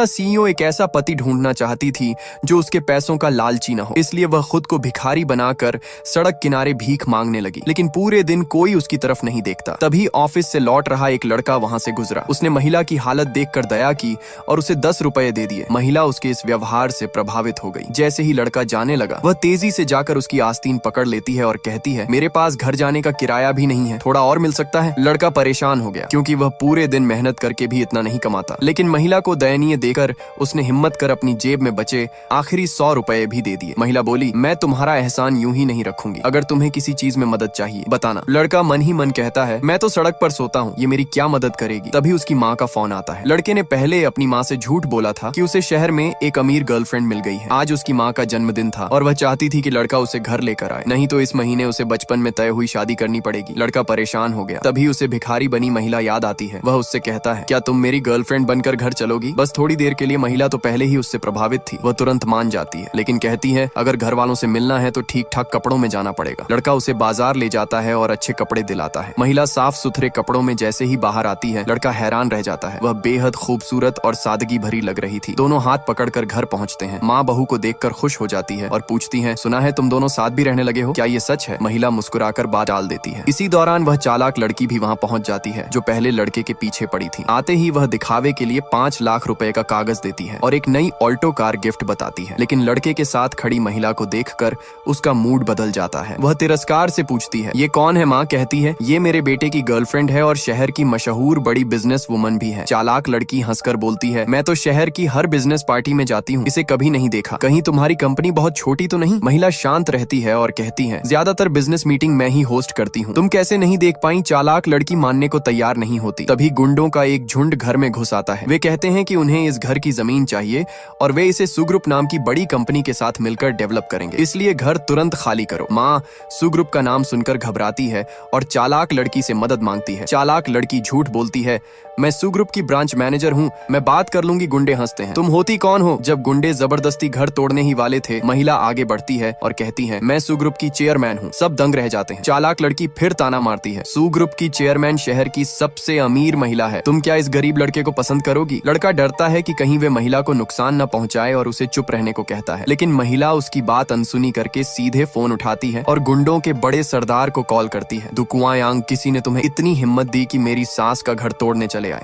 CEO एक ऐसा पति ढूंढना चाहती थी जो उसके पैसों का लालची न हो, इसलिए वह खुद को भिखारी बनाकर सड़क किनारे भीख मांगने लगी। लेकिन पूरे दिन कोई उसकी तरफ नहीं देखता। तभी ऑफिस से लौट रहा एक लड़का वहां से गुजरा। उसने महिला की हालत देखकर दया की और उसे 10 रुपए दे दिए। महिला उसके इस व्यवहार से प्रभावित हो गई। जैसे ही लड़का जाने लगा, वह तेजी से जाकर उसकी आस्तीन पकड़ लेती है और कहती है, मेरे पास घर जाने का किराया भी नहीं है, थोड़ा और मिल सकता है? लड़का परेशान हो गया क्योंकि वह पूरे दिन मेहनत करके भी इतना नहीं कमाता। लेकिन महिला को दयनीय देखकर उसने हिम्मत कर अपनी जेब में बचे आखिरी 100 रुपए भी दे दिए। महिला बोली, मैं तुम्हारा एहसान यूं ही नहीं रखूंगी, अगर तुम्हें किसी चीज में मदद चाहिए बताना। लड़का मन ही मन कहता है, मैं तो सड़क पर सोता हूँ, ये मेरी क्या मदद करेगी? तभी उसकी माँ का फोन आता है। लड़के ने पहले अपनी माँ से झूठ बोला था कि उसे शहर में एक अमीर गर्लफ्रेंड मिल गई है। आज उसकी माँ का जन्मदिन था और वह चाहती थी कि लड़का उसे घर लेकर आए, नहीं तो इस महीने उसे बचपन में तय हुई शादी करनी पड़ेगी। लड़का परेशान हो गया। तभी उसे भिखारी बनी महिला याद आती है। वह उससे कहता है, क्या तुम मेरी गर्लफ्रेंड बनकर घर चलोगी? बस थोड़ी देर के लिए। महिला तो पहले ही उससे प्रभावित थी, वह तुरंत मान जाती है, लेकिन कहती है, अगर घर वालों से मिलना है तो ठीक ठाक कपड़ों में जाना पड़ेगा। लड़का उसे बाजार ले जाता है और अच्छे कपड़े दिलाता है। महिला साफ सुथरे कपड़ों में जैसे ही बाहर आती है, लड़का हैरान रह जाता है। वह बेहद खूबसूरत और सादगी भरी लग रही थी। दोनों हाथ पकड़कर घर पहुंचते हैं। माँ बहू को देखकर खुश हो जाती है और पूछती है, सुना है तुम दोनों साथ भी रहने लगे हो, क्या ये सच है? महिला मुस्कुराकर बात टाल देती है। इसी दौरान वह चालाक लड़की भी वहां पहुंच जाती है जो पहले लड़के के पीछे पड़ी थी। आते ही वह दिखावे के लिए 5 लाख रुपए का कागज देती है और एक नई ऑल्टो कार गिफ्ट बताती है। लेकिन लड़के के साथ खड़ी महिला को देखकर उसका मूड बदल जाता है। वह तिरस्कार से पूछती है, ये कौन है? माँ कहती है, ये मेरे बेटे की गर्लफ्रेंड है और शहर की मशहूर बड़ी बिजनेस वुमन भी है। चालाक लड़की हंसकर बोलती है, मैं तो शहर की हर बिजनेस पार्टी में जाती हूँ, इसे कभी नहीं देखा। कहीं तुम्हारी कंपनी बहुत छोटी तो नहीं? महिला शांत रहती है और कहती है, ज्यादातर बिजनेस मीटिंग मैं ही होस्ट करती हूँ, तुम कैसे नहीं देख पाई? चालाक लड़की मानने को तैयार नहीं होती। तभी गुंडों का एक झुंड घर में घुस आता है। वे कहते हैं कि उन्हें इस घर की जमीन चाहिए और वे इसे सुग्रुप नाम की बड़ी कंपनी के साथ मिलकर डेवलप करेंगे, इसलिए घर तुरंत खाली करो। माँ सुग्रुप का नाम सुनकर घबराती है और चालाक लड़की से मदद मांगती है। चालाक लड़की झूठ बोलती है, मैं सुग्रुप की ब्रांच मैनेजर हूँ, मैं बात कर लूंगी। गुंडे हंसते हैं, तुम होती कौन हो? जब गुंडे जबरदस्ती घर तोड़ने ही वाले थे, महिला आगे बढ़ती है और कहती है, मैं सुग्रुप की चेयरमैन हूँ। सब दंग रह जाते हैं। चालाक लड़की फिर ताना मारती है, सुग्रुप की चेयरमैन शहर की सबसे अमीर महिला है, तुम क्या इस गरीब लड़के को पसंद करोगी? लड़का डरता है कि कहीं वे महिला को नुकसान न पहुंचाए और उसे चुप रहने को कहता है, लेकिन महिला उसकी बात अनसुनी करके सीधे फोन उठाती है और गुंडों के बड़े सरदार को कॉल करती है। दुकुआयांग, किसी ने तुम्हें इतनी हिम्मत दी कि मेरी सास का घर तोड़ने चले आए?